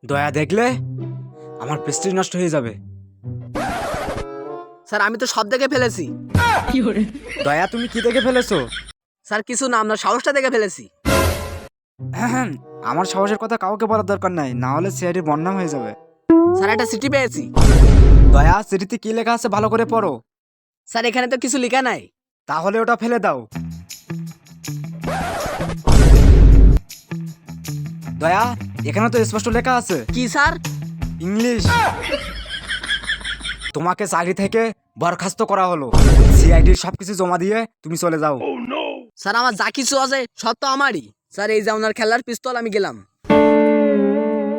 দয়া দেখলে আমার প্রেস্টিজ নষ্ট হয়ে যাবে। স্যার আমি তো সব দেখে ফেলেছি। দয়া তুমি কি দেখে ফেলেছো? স্যার কিছু না, আমরা সাহসটা দেখে ফেলেছি। আমার সাহসের কথা কাউকে বলার দরকার নাই, না হলে সিআইডির বদনাম হয়ে যাবে। স্যার একটা চিঠি পেয়েছি। দয়া চিঠিতে কি লেখা আছে ভালো করে পড়ো। স্যার এখানে তো কিছু লেখা নাই। তাহলে ওটা ফেলে দাও। দয়া এখানে তো স্পষ্ট লেখা আছে। কি স্যার? ইংলিশ। তোমাকে চাকরি থেকে বরখাস্ত করা হলো। সিআইডির সবকিছু জমা দিয়ে তুমি চলে যাও। স্যার আমার যা কিছু আছে সব তো আমারই। স্যার এই যে আপনার খেলার পিস্তল, আমি গেলাম।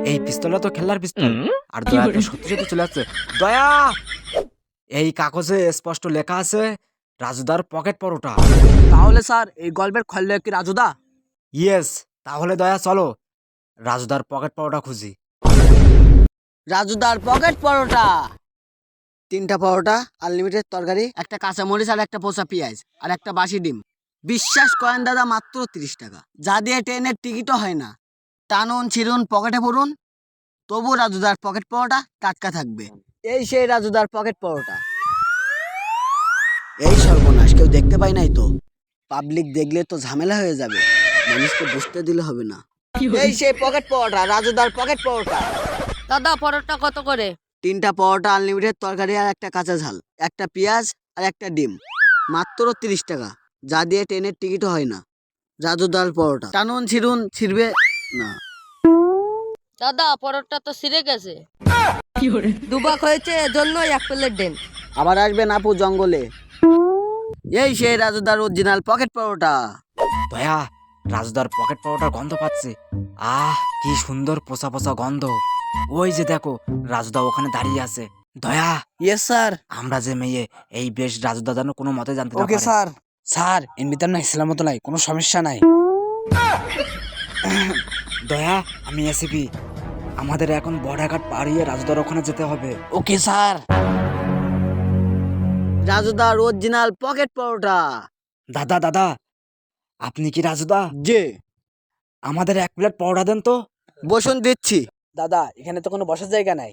এই পিস্তলটা তো খেলার পিস্তল, আর দয়া তো সত্যি সত্যি চলে যাচ্ছে। দয়া এই কাগজে স্পষ্ট লেখা আছে রাজুদার পকেট পরোটা। তাহলে স্যার এই গল্পের খলনায়ক কি রাজুদা? ইয়েস। তাহলে দয়া চলো রাজুদার পকেট পরোটা খুঁজি। রাজুদার পকেট পরোটা। 3টা পরোটা, আনলিমিটেড তরকারি, একটা কাঁচা মরিচ আর একটা পচা পেঁয়াজ আর একটা বাসি ডিম। বিশ্বাস করেন দাদা, মাত্র 30 টাকা, যা দিয়ে ট্রেনের টিকিটও হয় না। টানুন ছিড়ুন পকেটে পড়ুন, তবু রাজুদার পকেট পরোটা টাটকা থাকবে। এই সেই রাজুদার পকেট পরোটা। এই সর্বনাশ, কেউ দেখতে পাই নাই তো? পাবলিক দেখলে তো ঝামেলা হয়ে যাবে, মানুষকে বুঝতে দিলে হবে না। এই সেই পকেট পরোটা, রাজুদার পকেট পরোটা। দাদা পরোটা কত করে? 3টা পরোটা, আনলিমিটেড তরকারি আর একটা কাঁচা ঝাল, একটা পেঁয়াজ আর একটা ডিম, মাত্র 30 টাকা, যা দিয়ে ট্রেনের টিকিটও হয় না। রাজুদার পরোটা, টানুন ছিড়ুন ছিড়বে না। দাদা পরোটা তো ছিঁড়ে গেছে। দুবাক হয়েছে, এজন্যই 1 প্লেট দেন। আবার আসবেন আপু জঙ্গলে। এই সেই রাজুদার অরিজিনাল পকেট পরোটা। দয়া রাজুদার পকেট পরোটার গন্ধ পাচ্ছি। আহ কি সুন্দর পোষা পোষা গন্ধ। ওই যে দেখো রাজুদা ওখানে দাঁড়িয়ে আছে। দয়া ইয়েস স্যার। আমরা যে মেয়ে, এই বেশ রাজুদা যেন কোনো মতে জানতে না ওকে পারে। স্যার। স্যার এর ভিতর না ইসলাম মতো নাই, কোনো সমস্যা নাই। দয়া আমি এসিপি, আমাদের এখন বর্ডার পাড়িয়ে রাজুদার ওখানে যেতে হবে। Okay sir. রাজুদার অরিজিনাল পকেট পরোটা। দাদা দাদা আপনি কি রাজুদা? যে আমাদের 1 প্লেট পরোটা দেন তো। বসুন দিচ্ছি। দাদা এখানে তো কোনো বসার জায়গা নাই।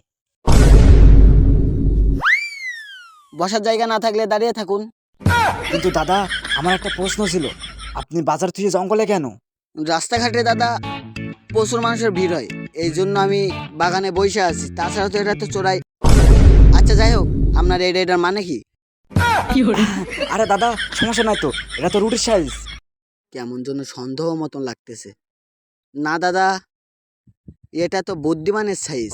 বসার জায়গা না থাকলে দাঁড়িয়ে থাকুন। কিন্তু দাদা আমার একটা প্রশ্ন ছিল, আপনি বাজার থেকে জঙ্গলে কেন? রাস্তাঘাটে দাদা প্রচুর মানুষের ভিড় হয়, এই জন্য আমি বাগানে বসে আছি। তাছাড়া তো এটা তো চোরাই। আচ্ছা যাই হোক, আপনার এটার মানে কি? আরে দাদা সমস্যা নাই তো, এটা তো রুটির সাইজ। কেমন যেন সন্দেহ মতন লাগতেছে। না দাদা, এটা তো বুদ্ধিমানের সাইজ।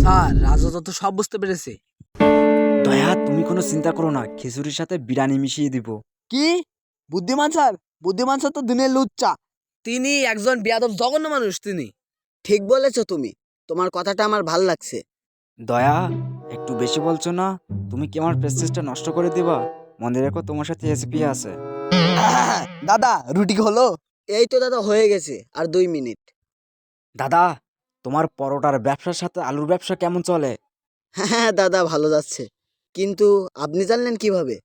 স্যার রাজু তো সব বুঝতে পেরেছে। দয়া তুমি কোনো চিন্তা করো না, খিচুড়ির সাথে বিরিয়ানি মিশিয়ে দিব। কি বুদ্ধিমান স্যার? বুদ্ধিমান স্যার তো দিনের লুচ্চা। তিনি একজন বেয়াদব জঘন্য মানুষ। তিনি ঠিক বলেছো তুমি, তোমার কথাটা আমার ভাল লাগছে। দয়া একটু বেশি বলছো না? তুমি কি আমার প্রেস্টিজটা নষ্ট করে দিবা? মনে রেখো তোমার সাথে এসপি আছে। দাদা রুটি হলো? এই তো দাদা হয়ে গেছে, আর 2 মিনিট। দাদা তোমার পরোটার ব্যবসার সাথে আলুর ব্যবসা কেমন চলে? হ্যাঁ দাদা ভালো যাচ্ছে, কিন্তু আপনি জানলেন কিভাবে?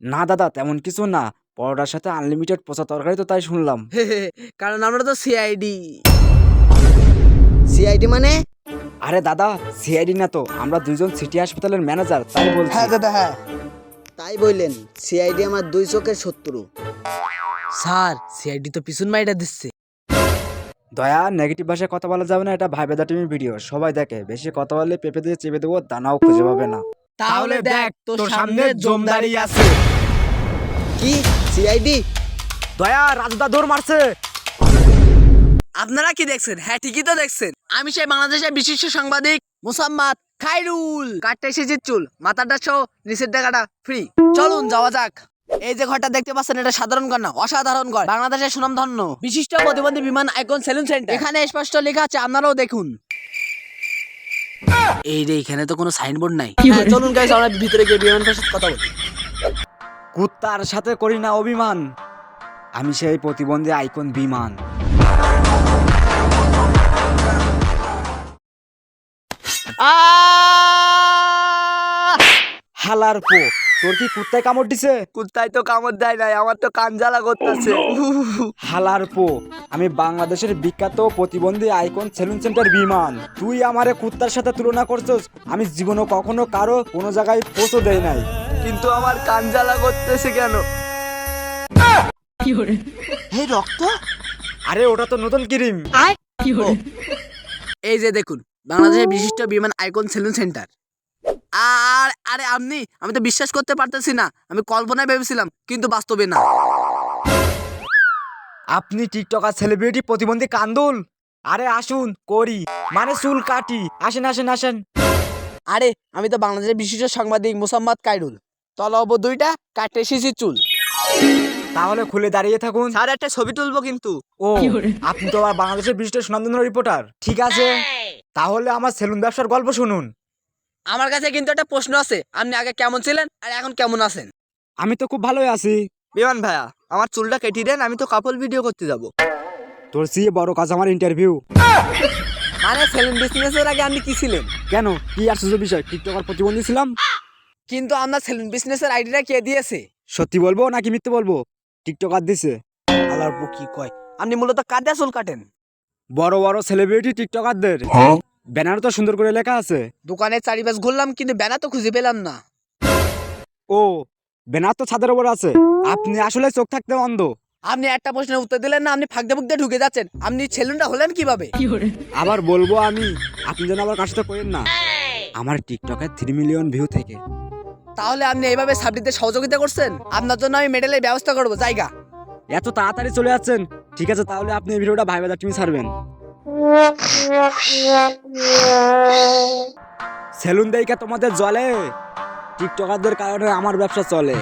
না দাদা তেমন কিছু না, পরোটার সাথে আনলিমিটেড পচা তরকারি তো তাই শুনলাম। কারণ আমরা তো সিআইডি। সিআইডি মানে? আরে দাদা সিআইডি না তো, আমরা দুইজন সিটি হাসপাতালের ম্যানেজার, তাই বলছি। দাদা হ্যাঁ। তাই বললেন, সিআইডি আমার 2 চোখের শত্রু। স্যার সিআইডি তো পিছন মাইটা দিচ্ছে। দয়া নেগেটিভ ভাষায় কথা বলা যাবে না, এটা ভাইবেদা টিভি ভিডিও, সবাই দেখে। বেশি কথা বললে পেঁপে দিয়ে চেপে দেবো, দানাও খুঁজে পাবে না। তাহলে দেখ তোর সামনে জমদারি আছে। কি সিআইডি? দয়া রাজুদা দৌড় মারছে। আপনারা কি দেখছেন? হ্যাঁ ঠিকই তো দেখছেন। আমি সেই বাংলাদেশের বিশিষ্ট সাংবাদিক মোসাম্মদ খাইরুল। কাটটা এসেছে চুল, মাথাটা সহ নিচের টাকাটা ফ্রি। চলুন যাওয়া যাক। এই যে ঘরটা দেখতে পাচ্ছেন, এটা সাধারণ ঘর না, অসাধারণ ঘর। বাংলাদেশের সুনামধন্য বিশিষ্ট প্রতিবন্ধী বিমান আইকন সেলুন সেন্টার। এখানে স্পষ্ট লেখা আছে, আপনারাও দেখুন। এই রে, এখানে তো কোনো সাইনবোর্ড নাই। হ্যাঁ, চলুন গাইস আমরা ভিতরে গিয়ে বিমানের সাথে কথা বলি। কুত্তার সাথে করি না অভিমান, আমি সেই প্রতিবন্ধী আইকন বিমান। হালার পো তোর কি কুত্তায় কামড় দিছে? কুত্তায় তো কামড় দেয় নাই, আমার তো কান জ্বালা করতেছে। হালার পো, আমি বাংলাদেশের বিখ্যাত প্রতিবন্ধী আইকন সেলুন সেন্টার বিমান, তুই আমারে কুত্তার সাথে তুলনা করছিস? আমি জীবনে কখনো কারো কোনো জায়গায় পৌঁছে দেই নাই। কিন্তু আমার কান জ্বালা করতেছে কেন? এই রক্ত? আরে ওটা তো নতুন ক্রিম। এই যে দেখুন, বাংলাদেশের বিশিষ্ট বিমান আইকন সেলুন সেন্টার। আর আরে আমি তো বিশ্বাস করতে পারতেছি না, আমি কল্পনায় ভেবেছিলাম কিন্তু বাস্তবে না। আপনি টিকটকার সেলিব্রিটি প্রতিবন্ধী কান্দুল? আরে আসুন করি, মানে চুল কাটি, আসেন আসেন আসেন। আরে আমি তো বাংলাদেশের বিশিষ্ট সাংবাদিক মোসাম্মদ কাইরুল, তলব দুইটা কাটে এসেছি চুল। তাহলে খুলে দাঁড়িয়ে থাকুন। স্যার একটা ছবি তুলবো কিন্তু। ও, আপনি তো আবার বাংলাদেশের বিশিষ্ট সুনামধন্য রিপোর্টার। ঠিক আছে, তাহলে আমার সেলুন ব্যবসার গল্প শুনুন। আমার কাছে কিন্তু একটা প্রশ্ন আছে, আপনি আগে কেমন ছিলেন আর এখন কেমন আছেন? আমি তো খুব ভালোই আছি। বিমান ভাইয়া, আমার চুলটা কেটে দেন, আমি তো কাপল ভিডিও করতে যাব। তোর চেয়ে বড় কাজ আমার ইন্টারভিউ। মানে সেলুন বিজনেসের আগে আপনি কি ছিলেন? কেন, কি আশ্চর্য বিষয়? টিকটকার প্রতিবন্ধী ছিলাম। কিন্তু আপনার সেলুন বিজনেসের আইডিটা কে দিয়েছে? সত্যি বলবো নাকি মিথ্যে বলবো? টিকটকার দিছে। আলার পো কি কয়, আপনি মূলত কার দিয়ে চুল কাটেন? বড় বড় সেলিব্রিটি টিকটকারদের ব্যানার তো সুন্দর করে লেখা আছে। দোকানের চারিপাশ ঘুরলাম কিন্তু ব্যানার তো খুঁজে পেলাম না। ও, ব্যানার তো ছাদের উপর আছে। আপনি আসলে চোখ থাকতে অন্ধ। আপনি একটা প্রশ্নের উত্তর দিলেন না, আপনি ফাঁকদে ফুকদে ঢুকে যাচ্ছেন। আপনি সেলুনটা হলেন কিভাবে? আবার বলবো আমি, আপনি যেন আবার কাজ তো করেন না। আমার টিকটকে 3 মিলিয়ন ভিউ থেকে। তাহলে আপনি এইভাবে সাবরিতে সহযোগিতা করছেন? আপনার জন্য আমি মেডেলের ব্যবস্থা করবো, জায়গা। এত তাড়াতাড়ি চলে যাচ্ছেন? ঠিক আছে, তাহলে আপনি এই ভিডিওটা ভাই বাজার টিমে ছাড়বেন। সেলুন দেইকা তোমাদের জলে, টিকটকারদের কারণে আমার ব্যবসা চলে।